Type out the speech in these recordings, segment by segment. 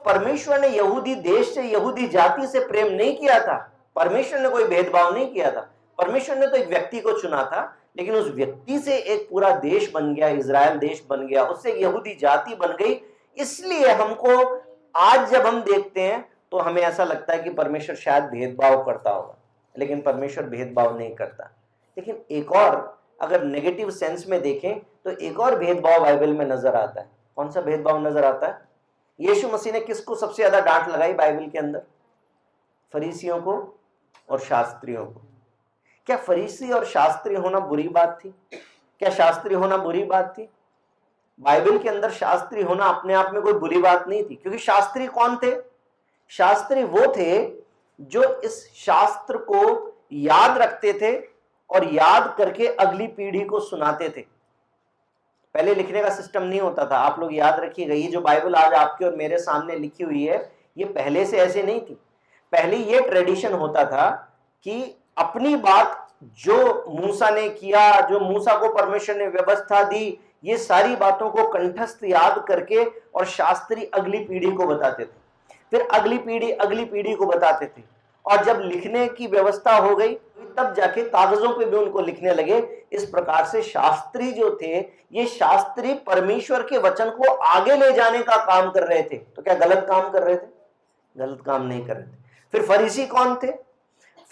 परमेश्वर ने यहूदी देश से, यहूदी जाति से प्रेम नहीं किया था। परमेश्वर ने कोई भेदभाव नहीं किया था। परमेश्वर ने तो एक व्यक्ति को चुना था, लेकिन उस व्यक्ति से एक पूरा देश बन गया, इजराइल देश बन गया, उससे यहूदी जाति बन गई। इसलिए हमको आज जब हम देखते हैं तो हमें ऐसा लगता है कि परमेश्वर शायद भेदभाव करता होगा, लेकिन परमेश्वर भेदभाव नहीं करता। लेकिन एक और, अगर नेगेटिव सेंस में देखें तो एक और भेदभाव बाइबल में नजर आता है। कौन सा भेदभाव नजर आता है? यीशु मसीह ने किसको सबसे ज्यादा डांट लगाई बाइबल के अंदर? फरीसियों को और शास्त्रियों को। क्या फरीसी और शास्त्री होना बुरी बात थी? क्या शास्त्री होना बुरी बात थी? बाइबल के अंदर शास्त्री होना अपने आप में कोई बुरी बात नहीं थी, क्योंकि शास्त्री कौन थे? शास्त्री वो थे जो इस शास्त्र को याद रखते थे और याद करके अगली पीढ़ी को सुनाते थे। पहले लिखने का सिस्टम नहीं होता था। आप लोग याद रखिएगा, ये जो बाइबल आज आपके और मेरे सामने लिखी हुई है, ये पहले से ऐसे नहीं थी। पहले ये ट्रेडिशन होता था कि अपनी बात जो मूसा ने किया, जो मूसा को परमेश्वर ने व्यवस्था दी, ये सारी बातों को कंठस्थ याद करके और शास्त्री अगली पीढ़ी को बताते थे। फिर अगली पीढ़ी को बताते थे, और जब लिखने की व्यवस्था हो गई तब जाके कागजों पे भी उनको लिखने लगे। इस प्रकार से शास्त्री जो थे, ये शास्त्री परमेश्वर के वचन को आगे ले जाने का काम कर रहे थे। तो क्या गलत काम कर रहे थे? गलत काम नहीं कर रहे थे। फिर फरीसी कौन थे?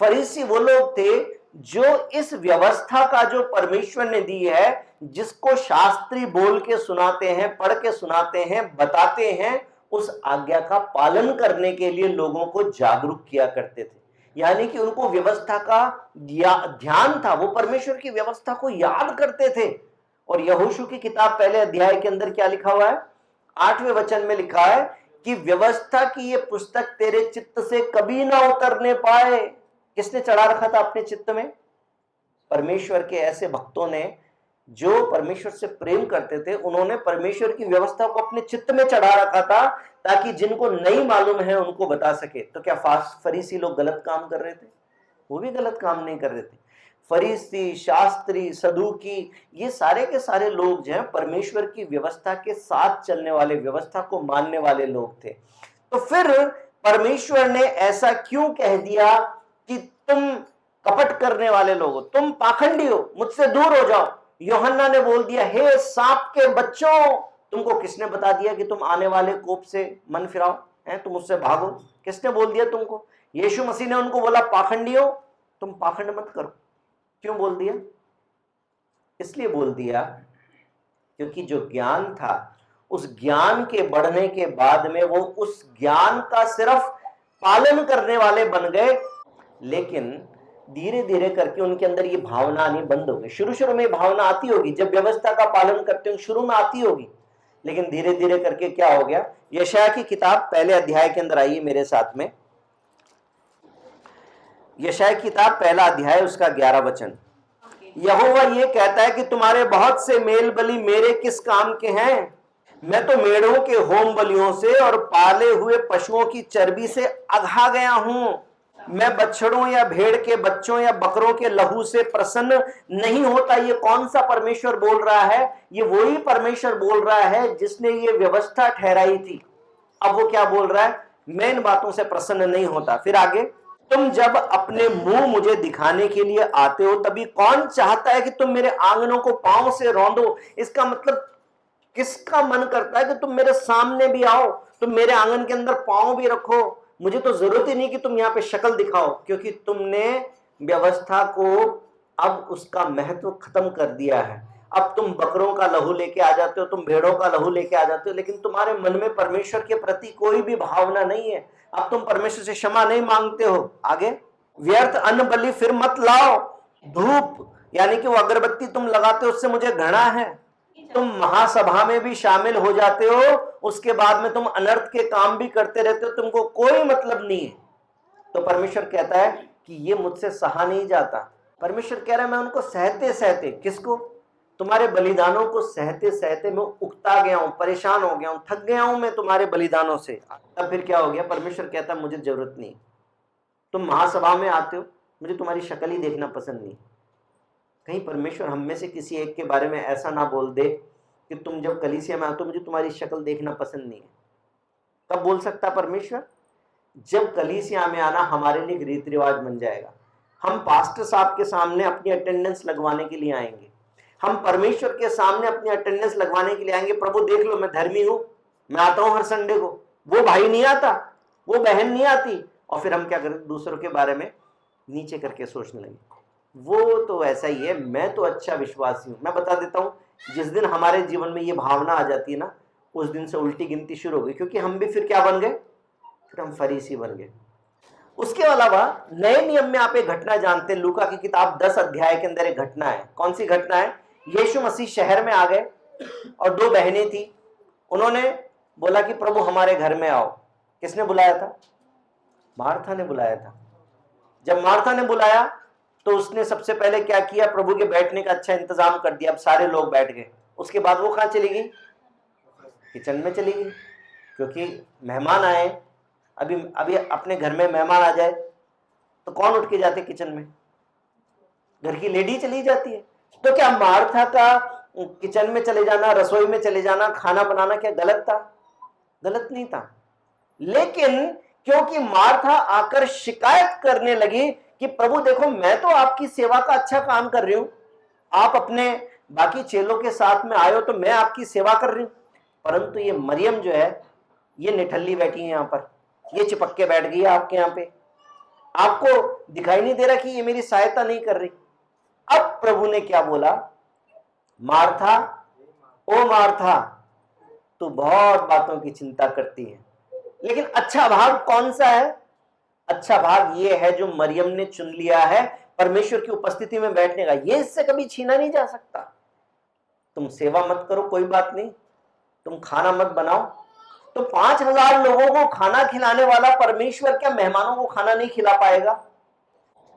फरीसी वो लोग थे जो इस व्यवस्था का जो परमेश्वर ने दी है, जिसको शास्त्री बोल के सुनाते हैं, पढ़ के सुनाते हैं, बताते हैं, उस आज्ञा का पालन करने के लिए लोगों को जागरूक किया करते थे। यानी कि उनको व्यवस्था का ध्यान था, वो परमेश्वर की व्यवस्था को याद करते थे। और यहोशू की किताब पहले अध्याय के अंदर क्या लिखा हुआ है? 8वें वचन में लिखा है कि व्यवस्था की ये पुस्तक तेरे चित्त से कभी ना उतरने पाए। किसने चढ़ा रखा था अपने चित्त में? परमेश्वर के ऐसे भक्तों ने जो परमेश्वर से प्रेम करते थे, उन्होंने परमेश्वर की व्यवस्था को अपने चित्त में चढ़ा रखा था, ताकि जिनको नहीं मालूम है उनको बता सके। तो क्या फरीसी लोग गलत काम कर रहे थे? वो भी गलत काम नहीं कर रहे थे। फरीसी, शास्त्री, सदूकी, ये सारे के सारे लोग जो हैं परमेश्वर की व्यवस्था के साथ चलने वाले, व्यवस्था को मानने वाले लोग थे। तो फिर परमेश्वर ने ऐसा क्यों कह दिया कि तुम कपट करने वाले लोग हो, तुम पाखंडी हो, मुझसे दूर हो जाओ। यूहन्ना ने बोल दिया, हे सांप के बच्चों, तुमको किसने बता दिया कि तुम आने वाले कोप से मन फिराओ, हैं तुम उससे भागो? किसने बोल दिया तुमको? यीशु मसीह ने उनको बोला, पाखंडी हो, तुम पाखंड मत करो। क्यों बोल दिया? इसलिए बोल दिया क्योंकि जो ज्ञान था, उस ज्ञान के बढ़ने के बाद में वो उस ज्ञान का सिर्फ पालन करने वाले बन गए, लेकिन धीरे धीरे करके उनके अंदर ये भावना आनी बंद हो गई। शुरू में भावना आती होगी, जब व्यवस्था का पालन करते हो शुरू में आती होगी, लेकिन धीरे धीरे करके क्या हो गया? यशायाह की किताब पहले अध्याय के अंदर आइए मेरे साथ में। यशायाह की किताब पहला अध्याय, उसका 11 वचन। यहोवा ये कहता है कि तुम्हारे बहुत से मेल बलि मेरे किस काम के हैं? मैं तो मेढ़ों के होम बलियों से और पाले हुए पशुओं की चर्बी से अघा गया हूं। मैं बछड़ों या भेड़ के बच्चों या बकरों के लहू से प्रसन्न नहीं होता। ये कौन सा परमेश्वर बोल रहा है? ये वही परमेश्वर बोल रहा है जिसने ये व्यवस्था ठहराई थी। अब वो क्या बोल रहा है? मैं इन बातों से प्रसन्न नहीं होता। फिर आगे, तुम जब अपने मुंह मुझे दिखाने के लिए आते हो, तभी कौन चाहता है कि तुम मेरे आंगनों को पांव से रौंदो? इसका मतलब किसका मन करता है कि तुम मेरे सामने भी आओ, तुम मेरे आंगन के अंदर पांव भी रखो? मुझे तो जरूरत ही नहीं कि तुम यहाँ पे शक्ल दिखाओ, क्योंकि तुमने व्यवस्था को अब उसका महत्व खत्म कर दिया है। अब तुम बकरों का लहू लेके आ जाते हो, तुम भेड़ों का लहू लेके आ जाते हो, लेकिन तुम्हारे मन में परमेश्वर के प्रति कोई भी भावना नहीं है। अब तुम परमेश्वर से क्षमा नहीं मांगते हो। आगे, व्यर्थ अन्न बलि फिर मत लाओ। धूप यानी कि वो अगरबत्ती तुम लगाते हो, उससे मुझे घृणा है। तुम महासभा में भी शामिल हो जाते हो, उसके बाद में तुम अनर्थ के काम भी करते रहते हो, तुमको कोई मतलब नहीं है। तो परमेश्वर कहता है कि ये मुझसे सहा नहीं जाता। परमेश्वर कह रहा है मैं उनको सहते सहते, किसको? तुम्हारे बलिदानों को सहते सहते मैं उकता गया हूं, परेशान हो गया हूं, थक गया हूं मैं तुम्हारे बलिदानों से। तब फिर क्या हो गया? परमेश्वर कहता है मुझे जरूरत नहीं। तुम महासभा में आते हो, मुझे तुम्हारी शक्ल ही देखना पसंद नहीं। कहीं परमेश्वर हम में से किसी एक के बारे में ऐसा ना बोल दे कि तुम जब कलीसिया में आते हो मुझे तुम्हारी शक्ल देखना पसंद नहीं है। कब बोल सकता परमेश्वर? जब कलीसिया में आना हमारे लिए एक रीति रिवाज बन जाएगा। हम पास्टर साहब के सामने अपनी अटेंडेंस लगवाने के लिए आएंगे, हम परमेश्वर के सामने अपनी अटेंडेंस लगवाने के लिए आएंगे। प्रभु देख लो, मैं धर्मी हूं, मैं आता हूं हर संडे को। वो भाई नहीं आता, वो बहन नहीं आती, और फिर हम क्या करें? दूसरों के बारे में नीचे करके सोचने लगे, वो तो ऐसा ही है, मैं तो अच्छा विश्वासी हूं। मैं बता देता हूं, जिस दिन हमारे जीवन में ये भावना आ जाती है ना, उस दिन से उल्टी गिनती शुरू हो गई, क्योंकि हम भी फिर क्या बन गए? फिर हम फरीसी बन गए। उसके अलावा नए नियम में आप एक घटना जानते हैं, लूका की किताब 10 अध्याय के अंदर एक घटना है। कौन सी घटना है? यीशु मसीह शहर में आ गए और दो बहनें थी। उन्होंने बोला कि प्रभु हमारे घर में आओ। किसने बुलाया था? मार्था ने बुलाया था। जब मार्था ने बुलाया तो उसने सबसे पहले क्या किया? प्रभु के बैठने का अच्छा इंतजाम कर दिया। अब सारे लोग बैठ गए। उसके बाद वो कहाँ चली गई? किचन में चली गई, क्योंकि मेहमान आए। अभी अपने घर में मेहमान आ जाए तो कौन उठ के जाते किचन में? घर की लेडी चली जाती है। तो क्या मार्था का किचन में चले जाना, रसोई में चले जाना, खाना बनाना क्या गलत था? गलत नहीं था। लेकिन क्योंकि मार्था आकर शिकायत करने लगी कि प्रभु देखो, मैं तो आपकी सेवा का अच्छा काम कर रही हूं, आप अपने बाकी चेलों के साथ में आए हो तो मैं आपकी सेवा कर रही हूं, परंतु ये मरियम जो है ये निठल्ली बैठी है यहां पर, ये चिपक के बैठ गई है आपके यहां पे। आपको दिखाई नहीं दे रहा कि ये मेरी सहायता नहीं कर रही? अब प्रभु ने क्या बोला? मार्था, ओ मार्था, तू बहुत बातों की चिंता करती है, लेकिन अच्छा भाग कौन सा है? अच्छा भाग ये है जो मरियम ने चुन लिया है परमेश्वर की उपस्थिति में बैठने का। ये इससे कभी छीना नहीं जा सकता। तुम सेवा मत करो, कोई बात नहीं, तुम खाना मत बनाओ, तो 5000 लोगों को खाना खिलाने वाला परमेश्वर क्या मेहमानों को खाना नहीं खिला पाएगा?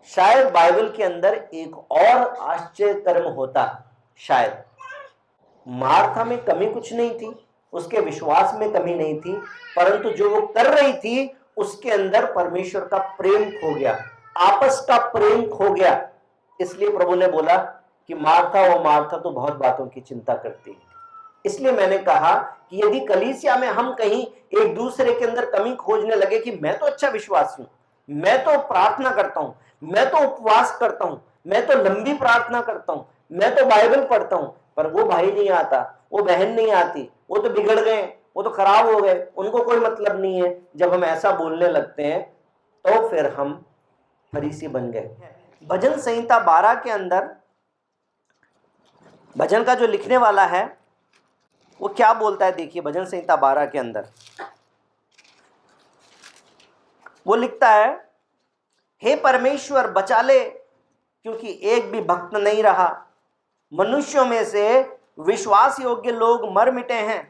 शायद बाइबल के अंदर एक और आश्चर्य कर्म होता। शायद मार्था में कमी कुछ नहीं थी, उसके विश्वास में कमी नहीं थी, परंतु जो वो कर रही थी उसके अंदर परमेश्वर का प्रेम खो गया, आपस का प्रेम खो गया। इसलिए प्रभु ने बोला कि मार्था, वो मार्था तो बहुत बातों की चिंता करती है। इसलिए मैंने कहा कि यदि कलीसिया में हम कहीं एक दूसरे के अंदर कमी खोजने लगे कि मैं तो अच्छा विश्वासी हूं, मैं तो प्रार्थना करता हूं, मैं तो उपवास करता हूं, मैं तो लंबी प्रार्थना करता हूं, मैं तो बाइबल पढ़ता हूं, पर वो भाई नहीं आता, वो बहन नहीं आती, वो तो बिगड़ गए, वो तो खराब हो गए, उनको कोई मतलब नहीं है। जब हम ऐसा बोलने लगते हैं तो फिर हम फरीसी बन गए। भजन संहिता 12 के अंदर भजन का जो लिखने वाला है वो क्या बोलता है? देखिए, भजन संहिता 12 के अंदर वो लिखता है, हे परमेश्वर बचा ले, क्योंकि एक भी भक्त नहीं रहा, मनुष्यों में से विश्वास योग्य लोग मर मिटे हैं।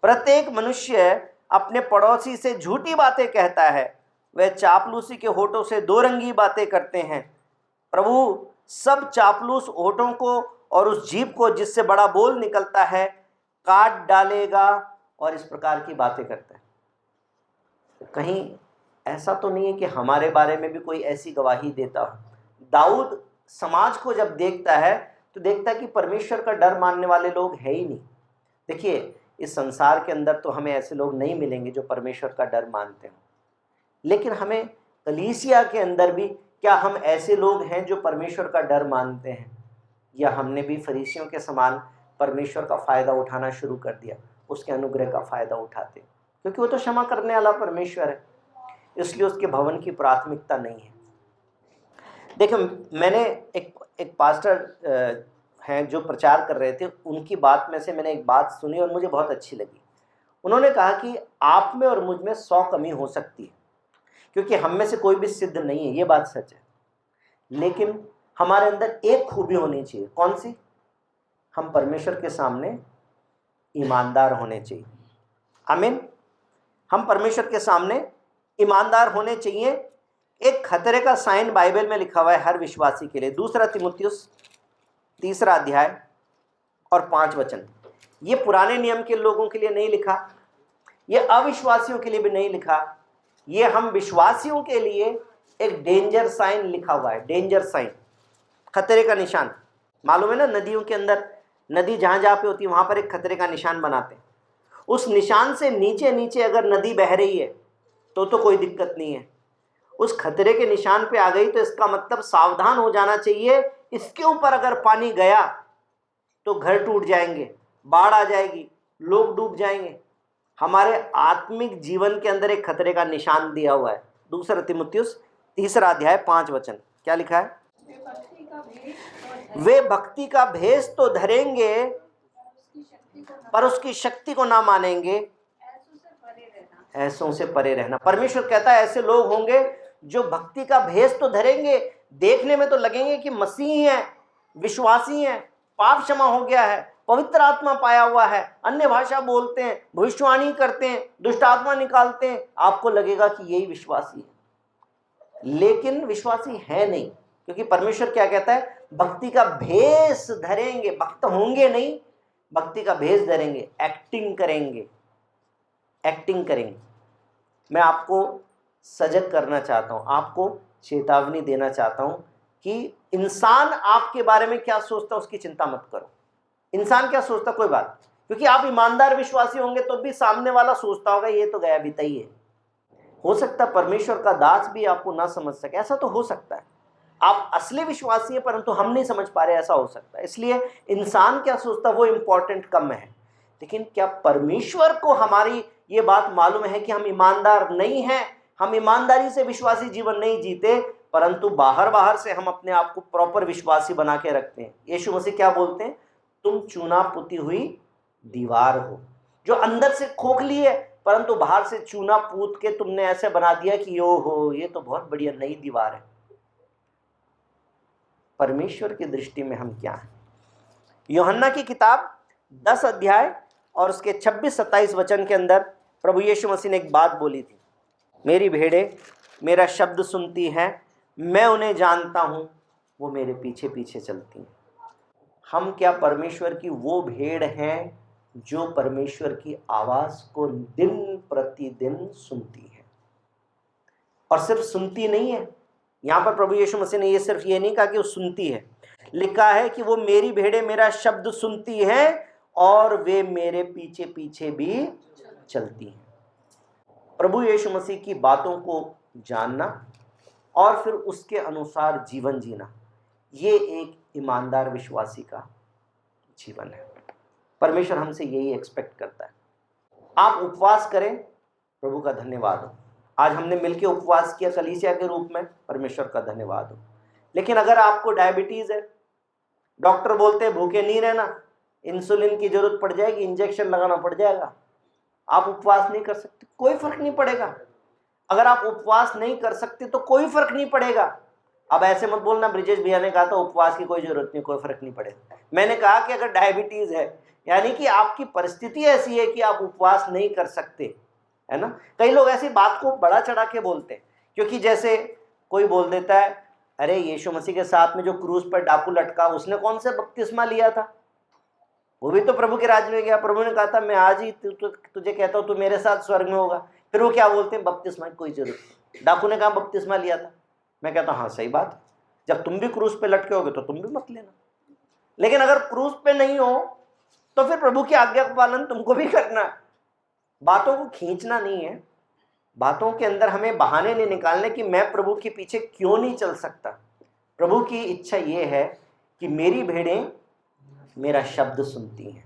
प्रत्येक मनुष्य अपने पड़ोसी से झूठी बातें कहता है, वह चापलूसी के होठों से दो रंगी बातें करते हैं। प्रभु सब चापलूस होठों को और उस जीभ को जिससे बड़ा बोल निकलता है काट डालेगा, और इस प्रकार की बातें करता है। कहीं ऐसा तो नहीं है कि हमारे बारे में भी कोई ऐसी गवाही देता हो? दाऊद समाज को जब देखता है तो देखता है कि परमेश्वर का डर मानने वाले लोग है ही नहीं। देखिए, इस संसार के अंदर तो हमें ऐसे लोग नहीं मिलेंगे जो परमेश्वर का डर मानते हैं, लेकिन हमें कलीसिया के अंदर भी क्या हम ऐसे लोग हैं जो परमेश्वर का डर मानते हैं, या हमने भी फरीसियों के समान परमेश्वर का फायदा उठाना शुरू कर दिया, उसके अनुग्रह का फायदा उठाते? क्योंकि वो तो क्षमा करने वाला परमेश्वर है, इसलिए उसके भवन की प्राथमिकता नहीं है। देखो, मैंने एक पास्टर हैं जो प्रचार कर रहे थे, उनकी बात में से मैंने एक बात सुनी और मुझे बहुत अच्छी लगी। उन्होंने कहा कि आप में और मुझ में 100 कमी हो सकती है, क्योंकि हम में से कोई भी सिद्ध नहीं है, ये बात सच है, लेकिन हमारे अंदर एक खूबी होनी चाहिए। कौन सी? हम परमेश्वर के सामने ईमानदार होने चाहिए। आमीन। हम परमेश्वर के सामने ईमानदार होने चाहिए। एक खतरे का साइन बाइबल में लिखा हुआ है हर विश्वासी के लिए। 2 तीमुथियुस 3 अध्याय और 5 वचन। ये पुराने नियम के लोगों के लिए नहीं लिखा, ये अविश्वासियों के लिए भी नहीं लिखा, ये हम विश्वासियों के लिए एक डेंजर साइन लिखा हुआ है। डेंजर साइन, खतरे का निशान। मालूम है ना, नदियों के अंदर, नदी जहां जहां पे होती है वहां पर एक खतरे का निशान बनाते हैं। उस निशान से नीचे नीचे अगर नदी बह रही है तो कोई दिक्कत नहीं है। उस खतरे के निशान पे आ गई तो इसका मतलब सावधान हो जाना चाहिए। इसके ऊपर अगर पानी गया तो घर टूट जाएंगे, बाढ़ आ जाएगी, लोग डूब जाएंगे। हमारे आत्मिक जीवन के अंदर एक खतरे का निशान दिया हुआ है। दूसरा तीमुथियुस 3 अध्याय 5 वचन क्या लिखा है? वे भक्ति का भेष तो धरेंगे पर उसकी शक्ति को ना मानेंगे, ऐसों से परे रहना। परमेश्वर कहता है ऐसे लोग होंगे जो भक्ति का भेष तो धरेंगे, देखने में तो लगेंगे कि मसीही हैं, विश्वासी हैं, पाप क्षमा हो गया है, पवित्र आत्मा पाया हुआ है, अन्य भाषा बोलते हैं, भविष्यवाणी करते हैं, दुष्ट आत्मा निकालते हैं। आपको लगेगा कि यही विश्वासी है, लेकिन विश्वासी है नहीं। क्योंकि परमेश्वर क्या कहता है? भक्ति का भेष धरेंगे, भक्त होंगे नहीं, भक्ति का भेष धरेंगे, एक्टिंग करेंगे, एक्टिंग करेंगे। मैं आपको सजग करना चाहता हूं, आपको चेतावनी देना चाहता हूं कि इंसान आपके बारे में क्या सोचता है उसकी चिंता मत करो। इंसान क्या सोचता कोई बात, क्योंकि आप ईमानदार विश्वासी होंगे तो भी सामने वाला सोचता होगा ये तो गया बीता ही है। हो सकता है परमेश्वर का दास भी आपको ना समझ सके, ऐसा तो हो सकता है। आप असली विश्वासी है परंतु हम नहीं समझ पा रहे, ऐसा हो सकता है। इसलिए इंसान क्या सोचता वो इंपॉर्टेंट कम है। लेकिन क्या परमेश्वर को हमारी ये बात मालूम है कि हम ईमानदार नहीं हैं, हम ईमानदारी से विश्वासी जीवन नहीं जीते, परंतु बाहर से हम अपने आप को प्रॉपर विश्वासी बना के रखते हैं। यीशु मसीह क्या बोलते हैं? तुम चूना पुती हुई दीवार हो, जो अंदर से खोखली है परंतु बाहर से चूना पूत के तुमने ऐसे बना दिया कि यो हो ये तो बहुत बढ़िया नई दीवार है। परमेश्वर की दृष्टि में हम क्या हैं? यूहन्ना की किताब 10 अध्याय और उसके 26-27 वचन के अंदर प्रभु यीशु मसीह ने एक बात बोली थी, मेरी भेड़ें मेरा शब्द सुनती हैं, मैं उन्हें जानता हूं, वो मेरे पीछे पीछे चलती हैं। हम क्या परमेश्वर की वो भेड़ हैं जो परमेश्वर की आवाज को दिन प्रतिदिन सुनती है? और सिर्फ सुनती नहीं है, यहां पर प्रभु यीशु मसीह ने ये सिर्फ ये नहीं कहा कि वो सुनती है, लिखा है कि वो मेरी भेड़ें मेरा शब्द सुनती हैं और वे मेरे पीछे पीछे भी चलती हैं। प्रभु यीशु मसीह की बातों को जानना और फिर उसके अनुसार जीवन जीना, ये एक ईमानदार विश्वासी का जीवन है। परमेश्वर हमसे यही एक्सपेक्ट करता है। आप उपवास करें, प्रभु का धन्यवाद हो। आज हमने मिलकर उपवास किया कलीसिया के रूप में, परमेश्वर का धन्यवाद हो। लेकिन अगर आपको डायबिटीज है, डॉक्टर बोलते हैं भूखे नहीं रहना, इंसुलिन की जरूरत पड़ जाएगी, इंजेक्शन लगाना पड़ जाएगा, आप उपवास नहीं कर सकते, कोई फर्क नहीं पड़ेगा। अगर आप उपवास नहीं कर सकते तो कोई फर्क नहीं पड़ेगा। अब ऐसे मत बोलना ब्रिजेश भैया ने कहा था उपवास की कोई जरूरत नहीं, कोई फर्क नहीं पड़ेगा। मैंने कहा कि अगर डायबिटीज है, यानी कि आपकी परिस्थिति ऐसी है कि आप उपवास नहीं कर सकते, है ना। कई लोग ऐसी बात को बड़ा चढ़ा के बोलते हैं, क्योंकि जैसे कोई बोल देता है अरे यीशु मसीह के साथ में जो क्रूज पर डाकू लटका उसने कौन से बपतिस्मा लिया था, वो भी तो प्रभु के राज्य में गया। प्रभु ने कहा था मैं आज ही तुझे कहता हूं तू मेरे साथ स्वर्ग में होगा। फिर वो क्या बोलते हैं बपतिस्मा की कोई जरूरत नहीं, डाकू ने कहा बपतिस्मा लिया था। मैं कहता हूं हाँ सही बात, जब तुम भी क्रूज पे लटके होगे तो तुम भी मत लेना। लेकिन अगर क्रूज पे नहीं हो तो फिर प्रभु की आज्ञा का पालन तुमको भी करना। बातों को खींचना नहीं है, बातों के अंदर हमें बहाने नहीं निकालने कि मैं प्रभु के पीछे क्यों नहीं चल सकता। प्रभु की इच्छा ये है कि मेरी भेड़ें मेरा शब्द सुनती हैं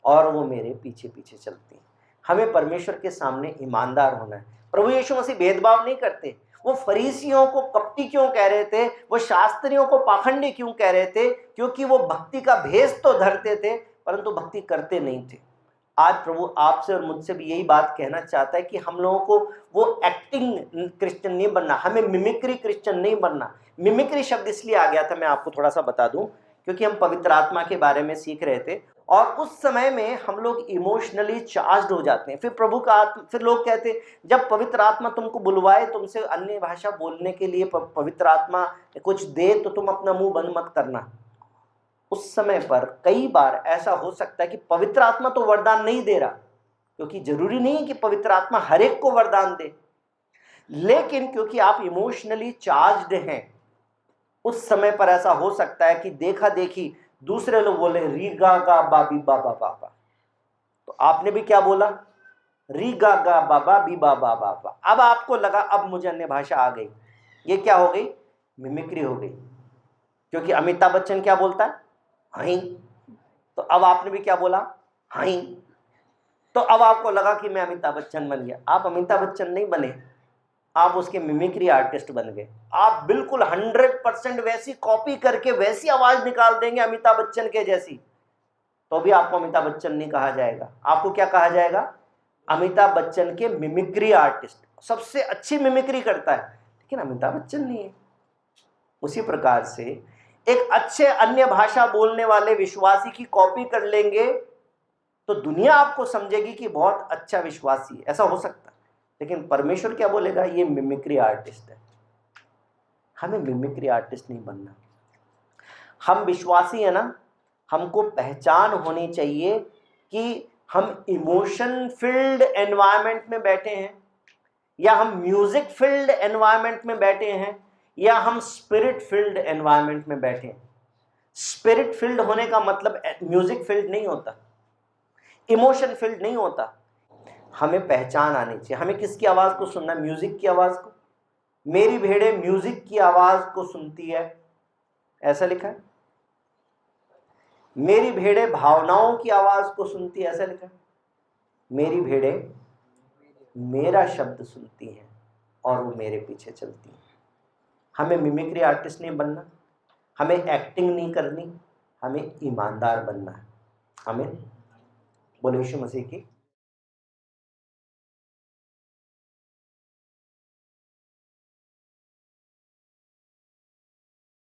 और वो मेरे पीछे पीछे चलती हैं। हमें परमेश्वर के सामने ईमानदार होना है। प्रभु यीशु मसीह भेदभाव नहीं करते। वो फरीसियों को कपटी क्यों कह रहे थे, वो शास्त्रियों को पाखंडी क्यों कह रहे थे? क्योंकि वो भक्ति का भेष तो धरते थे परंतु भक्ति करते नहीं थे। आज प्रभु आपसे और मुझसे भी यही बात कहना चाहता है कि हम लोगों को वो एक्टिंग क्रिश्चियन नहीं बनना, हमें मिमिक्री क्रिश्चियन नहीं बनना। मिमिक्री शब्द इसलिए आ गया था, मैं आपको थोड़ा सा बता दूं, क्योंकि हम पवित्र आत्मा के बारे में सीख रहे थे और उस समय में हम लोग इमोशनली चार्ज्ड हो जाते हैं। फिर प्रभु का आत्मा, फिर लोग कहते जब पवित्र आत्मा तुमको बुलवाए, तुमसे अन्य भाषा बोलने के लिए पवित्र आत्मा कुछ दे तो तुम अपना मुंह बंद मत करना। उस समय पर कई बार ऐसा हो सकता है कि पवित्र आत्मा तो वरदान नहीं दे रहा, क्योंकि जरूरी नहीं है कि पवित्र आत्मा हर एक को वरदान दे, लेकिन क्योंकि आप इमोशनली चार्ज्ड हैं, उस समय पर ऐसा हो सकता है कि देखा देखी दूसरे लोग बोले री गा गा बाबी बाबा बाबा, तो आपने भी क्या बोला, री गा गा बाबा बी बाबा बाबा। अब आपको लगा अब मुझे अन्य भाषा आ गई, ये क्या हो गई, मिमिक्री हो गई, क्योंकि अमिताभ बच्चन क्या बोलता है, हाई, तो अब आपने भी क्या बोला, हाई। तो अब आपको लगा कि मैं अमिताभ बच्चन बन गया। आप अमिताभ बच्चन नहीं बने, आप उसके मिमिक्री आर्टिस्ट बन गए। आप बिल्कुल 100% वैसी कॉपी करके वैसी आवाज निकाल देंगे अमिताभ बच्चन के जैसी, तो भी आपको अमिताभ बच्चन नहीं कहा जाएगा। आपको क्या कहा जाएगा, अमिताभ बच्चन के मिमिक्री आर्टिस्ट। सबसे अच्छी मिमिक्री करता है लेकिन अमिताभ बच्चन नहीं है। उसी प्रकार से एक अच्छे अन्य भाषा बोलने वाले विश्वासी की कॉपी कर लेंगे तो दुनिया आपको समझेगी कि बहुत अच्छा विश्वासी है, ऐसा हो सकता है। लेकिन परमेश्वर क्या बोलेगा, ये मिमिक्री आर्टिस्ट है। हमें मिमिक्री आर्टिस्ट नहीं बनना। हम विश्वासी है ना, हमको पहचान होनी चाहिए कि हम इमोशन फील्ड एनवायरनमेंट में बैठे हैं, या हम म्यूजिक फील्ड एनवायरनमेंट में बैठे हैं, या हम स्पिरिट फील्ड एनवायरनमेंट में बैठे हैं। स्पिरिट फील्ड होने का मतलब म्यूजिक फील्ड नहीं होता, इमोशन फील्ड नहीं होता। हमें पहचान आनी चाहिए। हमें किसकी आवाज को सुनना, म्यूजिक की आवाज को। मेरी भेड़े म्यूजिक की आवाज को सुनती है, ऐसा लिखा है। मेरी भेड़े भावनाओं की आवाज को सुनती है, ऐसा लिखा है। मेरी भेड़े मेरा शब्द सुनती हैं और वो मेरे पीछे चलती हैं। हमें मिमिक्री आर्टिस्ट नहीं बनना, हमें एक्टिंग नहीं करनी, हमें ईमानदार बनना है। हमें बोले यीशु मसीह की